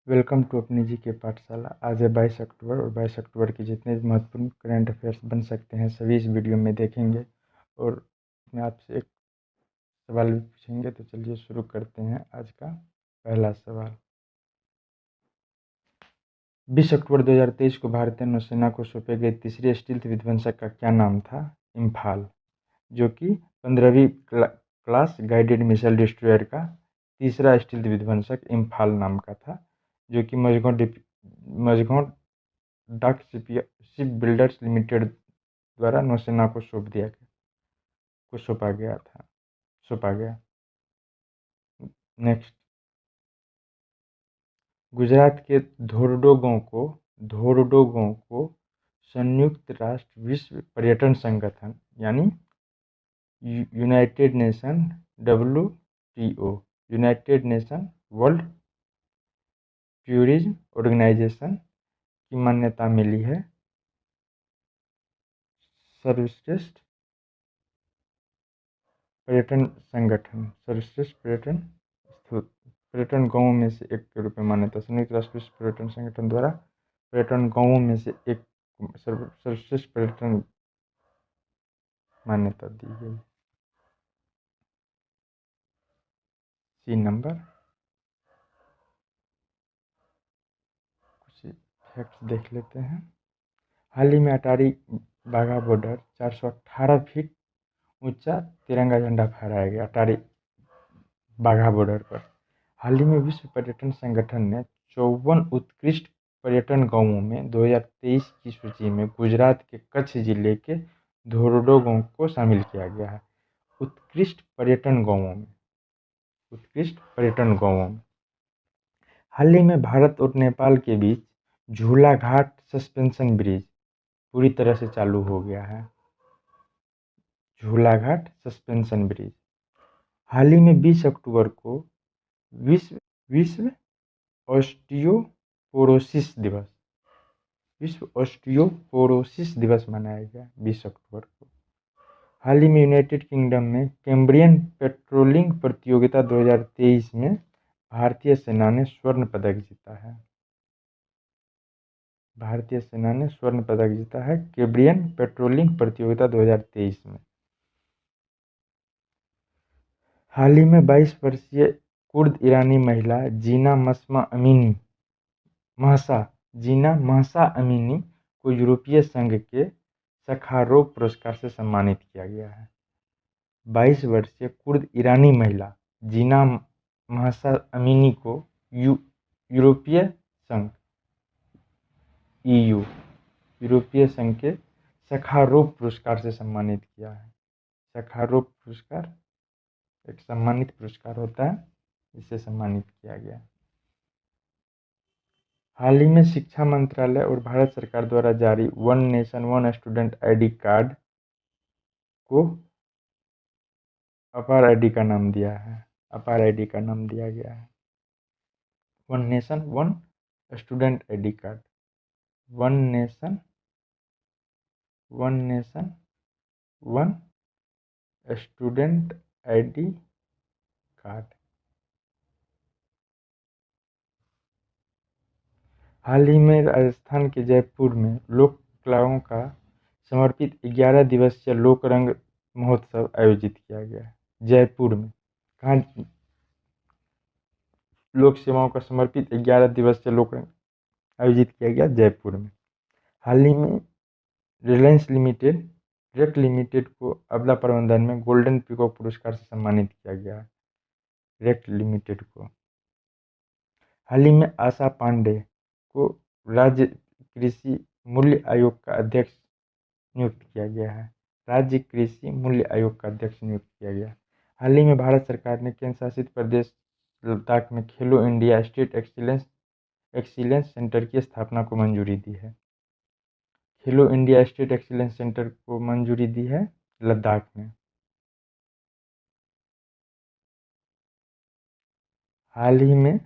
Welcome to अपनी जी के पाठशाला। आज है 22 अक्टूबर और 22 अक्टूबर के जितने भी महत्वपूर्ण करंट अफेयर्स बन सकते हैं सभी इस वीडियो में देखेंगे और मैं आपसे एक सवाल भी पूछेंगे। तो चलिए शुरू करते हैं आज का पहला सवाल। 20 अक्टूबर 2023 को भारतीय नौसेना को सौंपे गए तीसरे स्टील्थ विध्वंसक का क्या नाम था? इम्फाल, जो कि 15वीं क्लास गाइडेड मिसाइल डिस्ट्रॉयर का तीसरा स्टील्थ विध्वंसक इम्फाल नाम का था, जो कि मझगांव डाक शिप बिल्डर्स लिमिटेड द्वारा नौसेना को सौंपा गया। नेक्स्ट, गुजरात के धोर्डो गांव को संयुक्त राष्ट्र विश्व पर्यटन संगठन यानी united nation WTO united nation world tourism organisation की मान्यता मिली है सर्वश्रेष्ठ पर्यटन संगठन, सर्वश्रेष्ठ पर्यटन गांवों में से एक के रूप में मान्यता। संयुक्त राष्ट्र विश्व पर्यटन संगठन द्वारा पर्यटन गांवों में से एक सर्वश्रेष्ठ पर्यटन मान्यता दी गई। सी नंबर। कुछ फैक्ट्स देख लेते हैं। हाल ही में अटारी बाघा बॉर्डर 418 फीट ऊंचा तिरंगा झंडा फहराया गया अटारी बाघा बॉर्डर पर। हाल ही में विश्व पर्यटन संगठन ने 54 उत्कृष्ट पर्यटन गांवों में 2023 की सूची में गुजरात के कच्छ जिले के धोर्डो गांव को शामिल किया गया है। उत्कृष्ट पर्यटन गांवों में हाल ही में भारत और नेपाल के बीच झूला घाट सस्पेंशन ब्रिज पूरी तरह से चालू हो गया है। झूला घाट सस्पेंशन ब्रिज हाल ही में 20 अक्टूबर को विश्व ऑस्टियोपोरोसिस दिवस मनाया गया 20 अक्टूबर को। हाल ही में यूनाइटेड किंगडम में कैम्ब्रियन पेट्रोलिंग प्रतियोगिता 2023 में भारतीय सेना ने स्वर्ण पदक जीता है कैम्ब्रियन पेट्रोलिंग प्रतियोगिता 2023 में। हाल ही में 22 वर्षीय कुर्द ईरानी महिला जीना महसा अमीनी को यूरोपीय संघ के सखारोव पुरस्कार से सम्मानित किया गया है। 22 वर्षीय कुर्द ईरानी महिला जीना महसा अमीनी को यूरोपीय संघ के सखारोव पुरस्कार से सम्मानित किया है। सखारोव पुरस्कार एक सम्मानित पुरस्कार होता है, इससे सम्मानित किया गया। हाल ही में शिक्षा मंत्रालय और भारत सरकार द्वारा जारी one nation one student ID card को अपार ID का नाम दिया गया है। One nation one student ID card, one nation one student ID card. हाल ही में राजस्थान के जयपुर में लोक कलाओं का समर्पित 11 दिवसीय लोक रंग महोत्सव आयोजित किया गया। जयपुर में कहाँ लोक सेवाओं का समर्पित 11 दिवसीय लोक रंग आयोजित किया गया? जयपुर में। हाल ही में रिलायंस लिमिटेड को आपदा प्रबंधन में गोल्डन पीकॉक पुरस्कार से सम्मानित किया गया है। रेक्ट लिमिटेड को। हाल ही में आशा पांडे को राज्य कृषि मूल्य आयोग का अध्यक्ष नियुक्त किया गया है। हाल ही में भारत सरकार ने केंद्र शासित प्रदेश लद्दाख में खेलो इंडिया स्टेट एक्सीलेंस सेंटर की स्थापना को मंजूरी दी है। खेलो इंडिया स्टेट एक्सीलेंस सेंटर को मंजूरी दी है लद्दाख में। हाल ही में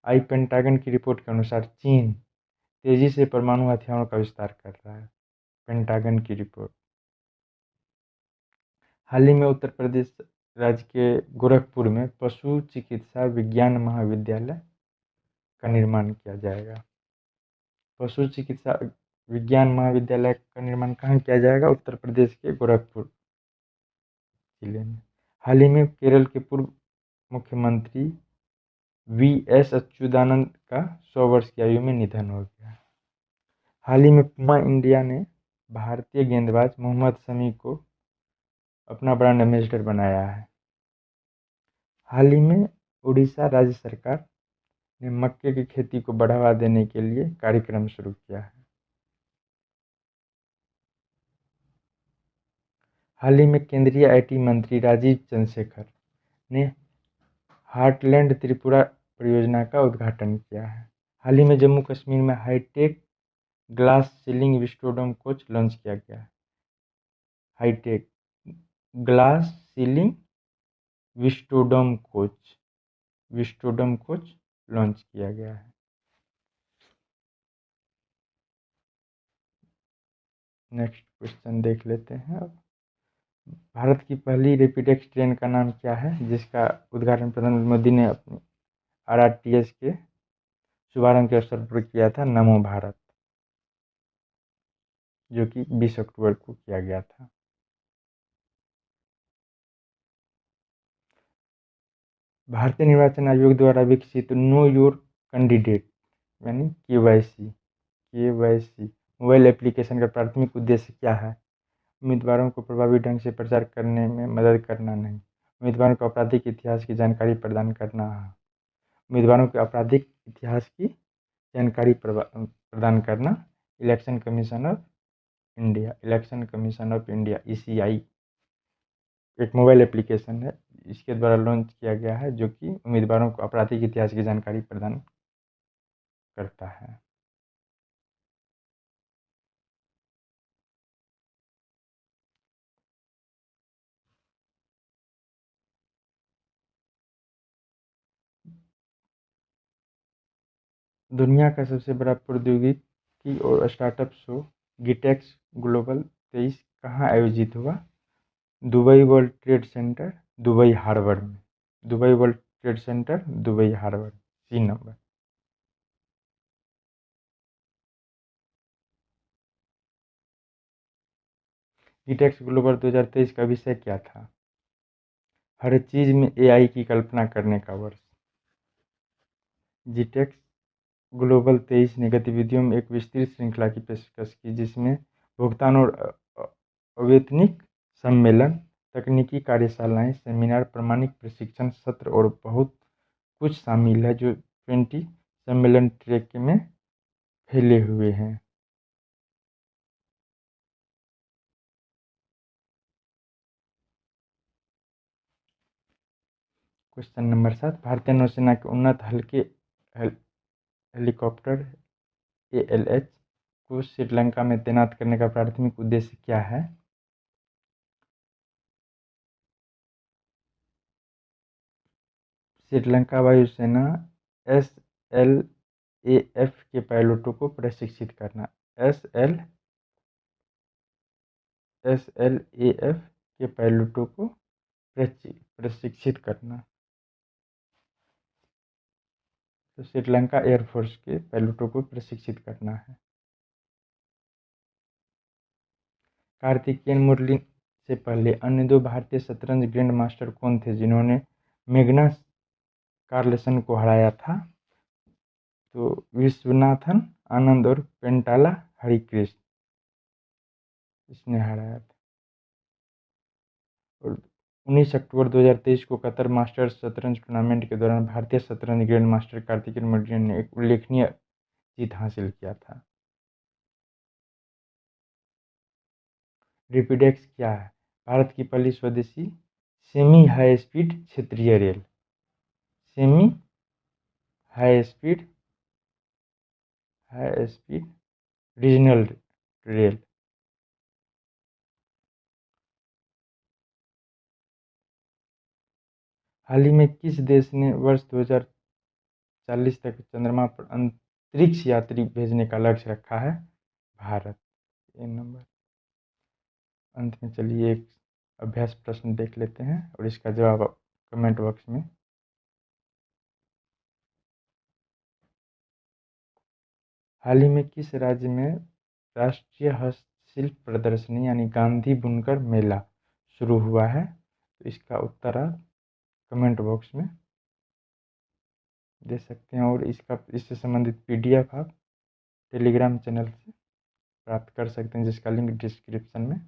आई पेंटागन की रिपोर्ट के अनुसार चीन तेजी से परमाणु हथियारों का विस्तार कर रहा है। पेंटागन की रिपोर्ट। हाल ही में उत्तर प्रदेश राज्य के गोरखपुर में पशु चिकित्सा विज्ञान महाविद्यालय का निर्माण किया जाएगा। पशु चिकित्सा विज्ञान महाविद्यालय का निर्माण कहाँ किया जाएगा? उत्तर प्रदेश के गोरखपुर जिले में। हाल ही में केरल के पूर्व मुख्यमंत्री वी.एस. अच्युतानंद का 100 वर्ष की आयु में निधन हो गया। हाल ही में पुमा इंडिया ने भारतीय गेंदबाज मोहम्मद शमी को अपना ब्रांड एम्बेसडर बनाया है। हाल ही में उड़ीसा राज्य सरकार ने मक्के की खेती को बढ़ावा देने के लिए कार्यक्रम शुरू किया है। हाल ही में केंद्रीय आईटी मंत्री राजीव चंद्रशेखर ने हार्टलैंड त्रिपुरा परियोजना का उद्घाटन किया है। हाल ही में जम्मू कश्मीर में hi-tech glass ceiling vistadome coach launch किया गया है। Hi-tech glass ceiling vistadome coach launch किया गया है। नेक्स्ट क्वेश्चन देख लेते हैं अब। भारत की पहली रैपिडेक्स ट्रेन का नाम क्या है, जिसका उद्घाटन प्रधानमंत्री मोदी ने अपनी आरआरटीएस के शुभारंभ के अवसर पर किया था? नमो भारत, जो कि 20 अक्टूबर को किया गया था। भारतीय निर्वाचन आयोग द्वारा विकसित नो योर कैंडिडेट यानी केवाईसी मोबाइल एप्लीकेशन का प्राथमिक उद्देश्य क्या है? उम्मीदवारों को प्रभावी ढंग से प्रचार करने में मदद करना नहीं, उम्मीदवारों को आपराधिक इतिहास की जानकारी प्रदान करना है। उम्मीदवारों के आपराधिक इतिहास की जानकारी प्रदान करना। Election commission of India ECI एक मोबाइल एप्लीकेशन है, इसके द्वारा लॉन्च किया गया है, जो कि उम्मीदवारों को आपराधिक इतिहास की जानकारी प्रदान करता है। दुनिया का सबसे बड़ा प्रौद्योगिकी और स्टार्टअप शो गिटेक्स ग्लोबल 23 कहाँ आयोजित हुआ? Dubai World Trade Centre Dubai Harbour में। Dubai World Trade Centre Dubai Harbour, C number. GITEX Global 2023 का विषय क्या था? हर चीज में AI की कल्पना करने का वर्ष। जीटेक्स ग्लोबल 23 ने गतिविधियों में एक विस्तृत श्रृंखला की पेशकश की, जिसमें भुगतान और अवैतनिक सम्मेलन, तकनीकी कार्यशालाएं, सेमिनार, प्रामाणिक प्रशिक्षण सत्र और बहुत कुछ शामिल है, जो 20 सम्मेलन ट्रैक में फैले हुए हैं। क्वेश्चन नंबर 7, भारतीय नौसेना के उन्नत हल्के हेलीकॉप्टर ALH को श्रीलंका में तैनात करने का प्राथमिक उद्देश्य क्या है? श्रीलंका वायुसेना SLAF के पायलटों को प्रशिक्षित करना। SLAF के पायलटों को प्रशिक्षित करना। तो श्रीलंका एयरफोर्स के पायलटों को प्रशिक्षित करना है। कार्तिकेयन मुरली से पहले अन्य 2 भारतीय शतरंज ग्रैंड मास्टर कौन थे, जिन्होंने मैग्नस कार्लसन को हराया था? तो विश्वनाथन आनंद और पेंटाला हरिकृष्ण, इसने हराया था। और 19 अक्टूबर 2023 को कतर मास्टर्स शतरंज टूर्नामेंट के दौरान भारतीय शतरंज ग्रैंड मास्टर कार्तिकेयन मुरली ने एक उल्लेखनीय जीत हासिल किया था। रैपिडेक्स क्या है? भारत की पहली स्वदेशी सेमी हाई स्पीड क्षेत्रीय rail. Semi high speed regional rail. हाल ही में किस देश ने वर्ष 2040 तक चंद्रमा पर अंतरिक्ष यात्री भेजने का लक्ष्य रखा है? भारत, ये नंबर। अंत में चलिए एक अभ्यास प्रश्न देख लेते हैं और इसका जवाब कमेंट बॉक्स में हाल ही में किस राज्य में राष्ट्रीय हस्तशिल्प प्रदर्शनी यानी गांधी बुनकर मेला शुरू हुआ है? तो इसका उत्तर आप कमेंट बॉक्स में दे सकते हैं, और इससे संबंधित PDF आप टेलीग्राम चैनल से प्राप्त कर सकते हैं, जिसका लिंक डिस्क्रिप्शन में